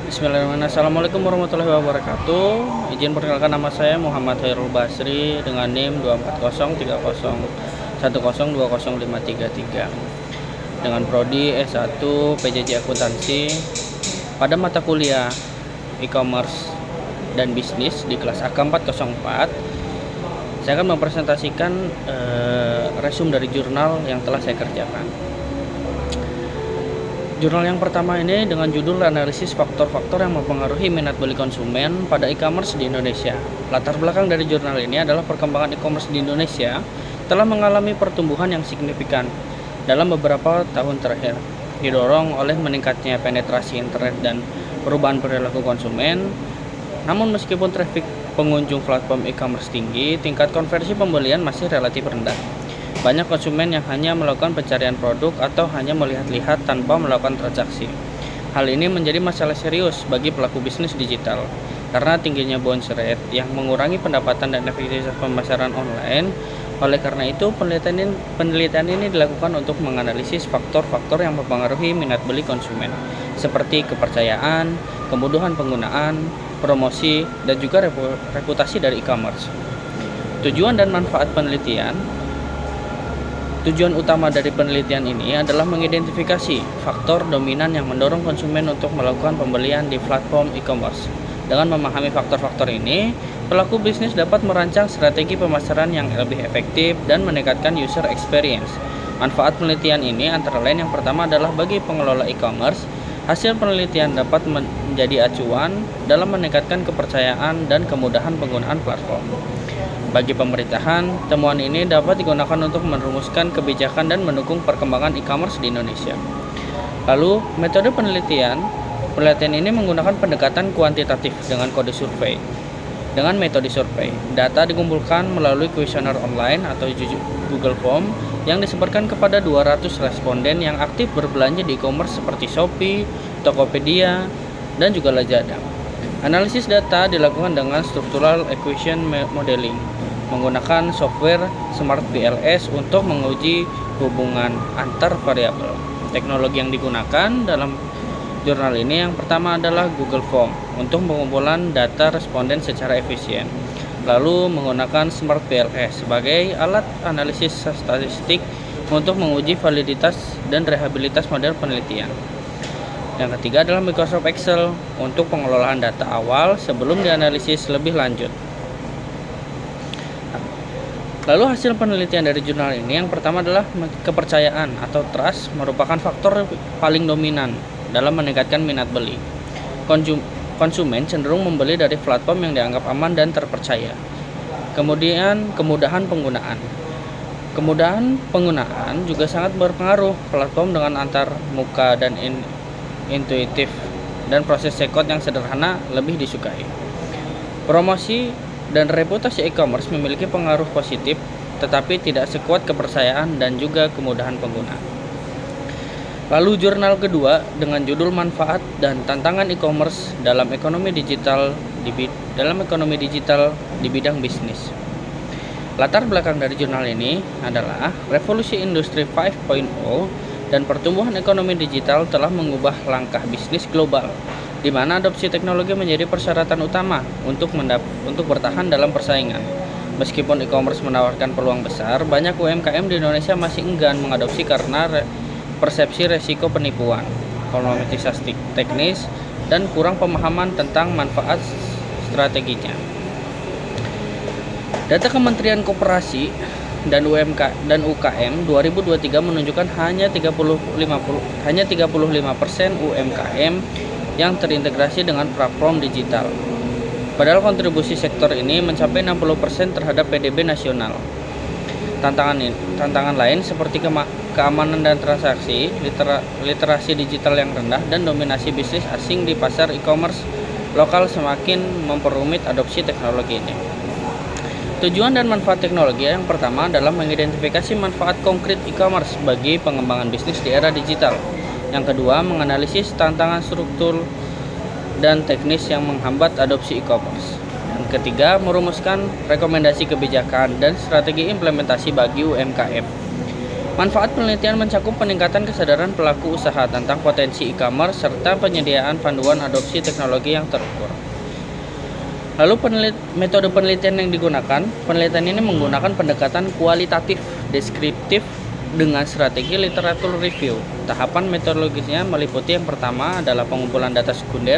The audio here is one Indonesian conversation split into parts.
Bismillahirrahmanirrahim. Assalamualaikum warahmatullahi wabarakatuh. Izin perkenalkan, nama saya Muhammad Hairul Basri dengan NIM 2403010205333 dengan prodi S1 PJJ Akuntansi pada mata kuliah e-commerce dan bisnis di kelas AK 404. Saya akan mempresentasikan resume dari jurnal yang telah saya kerjakan. Jurnal yang pertama ini dengan judul analisis faktor-faktor yang mempengaruhi minat beli konsumen pada e-commerce di Indonesia. Latar belakang dari jurnal ini adalah perkembangan e-commerce di Indonesia telah mengalami pertumbuhan yang signifikan dalam beberapa tahun terakhir, didorong oleh meningkatnya penetrasi internet dan perubahan perilaku konsumen. Namun meskipun traffic pengunjung platform e-commerce tinggi, tingkat konversi pembelian masih relatif rendah. Banyak konsumen yang hanya melakukan pencarian produk atau hanya melihat-lihat tanpa melakukan transaksi. Hal ini menjadi masalah serius bagi pelaku bisnis digital karena tingginya bounce rate yang mengurangi pendapatan dan efektivitas pemasaran online. Oleh karena itu, penelitian ini dilakukan untuk menganalisis faktor-faktor yang mempengaruhi minat beli konsumen, seperti kepercayaan, kemudahan penggunaan, promosi, dan juga reputasi dari e-commerce. Tujuan utama dari penelitian ini adalah mengidentifikasi faktor dominan yang mendorong konsumen untuk melakukan pembelian di platform e-commerce. Dengan memahami faktor-faktor ini, pelaku bisnis dapat merancang strategi pemasaran yang lebih efektif dan meningkatkan user experience. Manfaat penelitian ini antara lain yang pertama adalah bagi pengelola e-commerce, hasil penelitian dapat menjadi acuan dalam meningkatkan kepercayaan dan kemudahan penggunaan platform. Bagi pemerintahan, temuan ini dapat digunakan untuk merumuskan kebijakan dan mendukung perkembangan e-commerce di Indonesia. Lalu, metode penelitian ini menggunakan pendekatan kuantitatif dengan kode survei. Dengan metode survei, data dikumpulkan melalui kuesioner online atau Google Form yang disebarkan kepada 200 responden yang aktif berbelanja di e-commerce seperti Shopee, Tokopedia, dan juga Lazada. Analisis data dilakukan dengan structural equation modeling menggunakan software Smart PLS untuk menguji hubungan antar variabel. Teknologi yang digunakan dalam jurnal ini yang pertama adalah Google Form untuk pengumpulan data responden secara efisien. Lalu menggunakan Smart PLS sebagai alat analisis statistik untuk menguji validitas dan reliabilitas model penelitian. Yang ketiga adalah Microsoft Excel untuk pengelolaan data awal sebelum dianalisis lebih lanjut. Lalu hasil penelitian dari jurnal ini yang pertama adalah kepercayaan atau trust merupakan faktor paling dominan dalam meningkatkan minat beli. Konsumen cenderung membeli dari platform yang dianggap aman dan terpercaya. Kemudian kemudahan penggunaan. Kemudahan penggunaan juga sangat berpengaruh. Platform dengan antar muka dan intuitif dan proses checkout yang sederhana lebih disukai. Promosi dan reputasi e-commerce memiliki pengaruh positif, tetapi tidak sekuat kepercayaan dan juga kemudahan pengguna. Lalu jurnal kedua dengan judul manfaat dan tantangan e-commerce dalam ekonomi digital di bidang bisnis. Latar belakang dari jurnal ini adalah revolusi industri 5.0 dan pertumbuhan ekonomi digital telah mengubah langkah bisnis global, di mana adopsi teknologi menjadi persyaratan utama untuk bertahan dalam persaingan. Meskipun e-commerce menawarkan peluang besar, banyak UMKM di Indonesia masih enggan mengadopsi karena persepsi resiko penipuan, kompleksitas teknis, dan kurang pemahaman tentang manfaat strateginya. Data Kementerian Koperasi dan UKM 2023 menunjukkan hanya 35% UMKM yang terintegrasi dengan platform digital. Padahal kontribusi sektor ini mencapai 60% terhadap PDB nasional. Tantangan lain seperti keamanan dan transaksi, literasi digital yang rendah, dan dominasi bisnis asing di pasar e-commerce lokal semakin memperumit adopsi teknologi ini. Tujuan dan manfaat teknologi yang pertama adalah mengidentifikasi manfaat konkret e-commerce bagi pengembangan bisnis di era digital. Yang kedua, menganalisis tantangan struktur dan teknis yang menghambat adopsi e-commerce. Yang ketiga, merumuskan rekomendasi kebijakan dan strategi implementasi bagi UMKM. Manfaat penelitian mencakup peningkatan kesadaran pelaku usaha tentang potensi e-commerce serta penyediaan panduan adopsi teknologi yang terukur. Lalu metode penelitian yang digunakan, penelitian ini menggunakan pendekatan kualitatif deskriptif dengan strategi literatur review. Tahapan metodologisnya meliputi yang pertama adalah pengumpulan data sekunder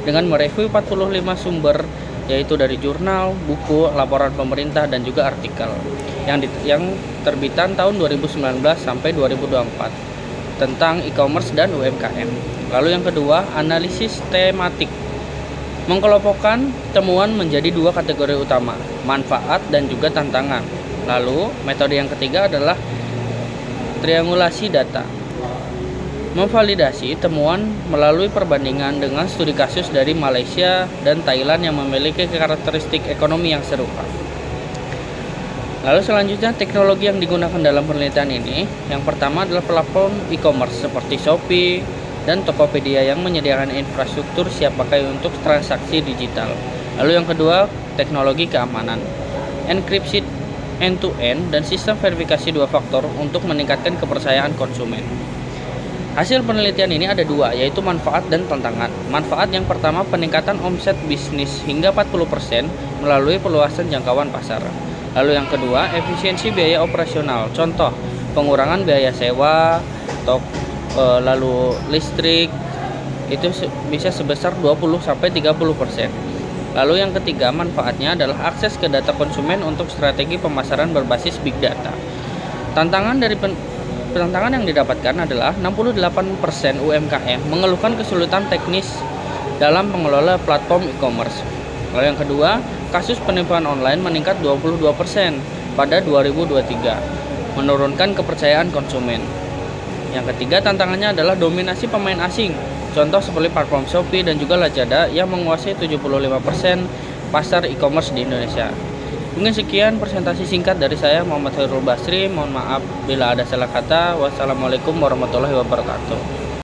dengan mereview 45 sumber, yaitu dari jurnal, buku, laporan pemerintah, dan juga artikel yang terbitan tahun 2019 sampai 2024 tentang e-commerce dan UMKM. Lalu yang kedua, analisis tematik. Mengkelompokkan temuan menjadi dua kategori utama, manfaat dan juga tantangan. Lalu, metode yang ketiga adalah triangulasi data. Memvalidasi temuan melalui perbandingan dengan studi kasus dari Malaysia dan Thailand yang memiliki karakteristik ekonomi yang serupa. Lalu selanjutnya, teknologi yang digunakan dalam penelitian ini, yang pertama adalah platform e-commerce seperti Shopee dan Tokopedia yang menyediakan infrastruktur siap pakai untuk transaksi digital. Lalu yang kedua, teknologi keamanan, enkripsi end-to-end dan sistem verifikasi dua faktor untuk meningkatkan kepercayaan konsumen. Hasil penelitian ini ada dua, yaitu manfaat dan tantangan. Manfaat yang pertama, peningkatan omset bisnis hingga 40% melalui perluasan jangkauan pasar. Lalu yang kedua, efisiensi biaya operasional. Contoh, pengurangan biaya sewa, lalu listrik itu bisa sebesar 20-30%. Lalu yang ketiga, manfaatnya adalah akses ke data konsumen untuk strategi pemasaran berbasis big data. Tantangan yang didapatkan adalah 68% UMKM mengeluhkan kesulitan teknis dalam mengelola platform e-commerce. Lalu yang kedua, kasus penipuan online meningkat 22% pada 2023, menurunkan kepercayaan konsumen. Yang ketiga, tantangannya adalah dominasi pemain asing. Contoh seperti platform Shopee dan juga Lazada yang menguasai 75% pasar e-commerce di Indonesia. Mungkin sekian presentasi singkat dari saya, Muhammad Khairul Basri. Mohon maaf bila ada salah kata. Wassalamualaikum warahmatullahi wabarakatuh.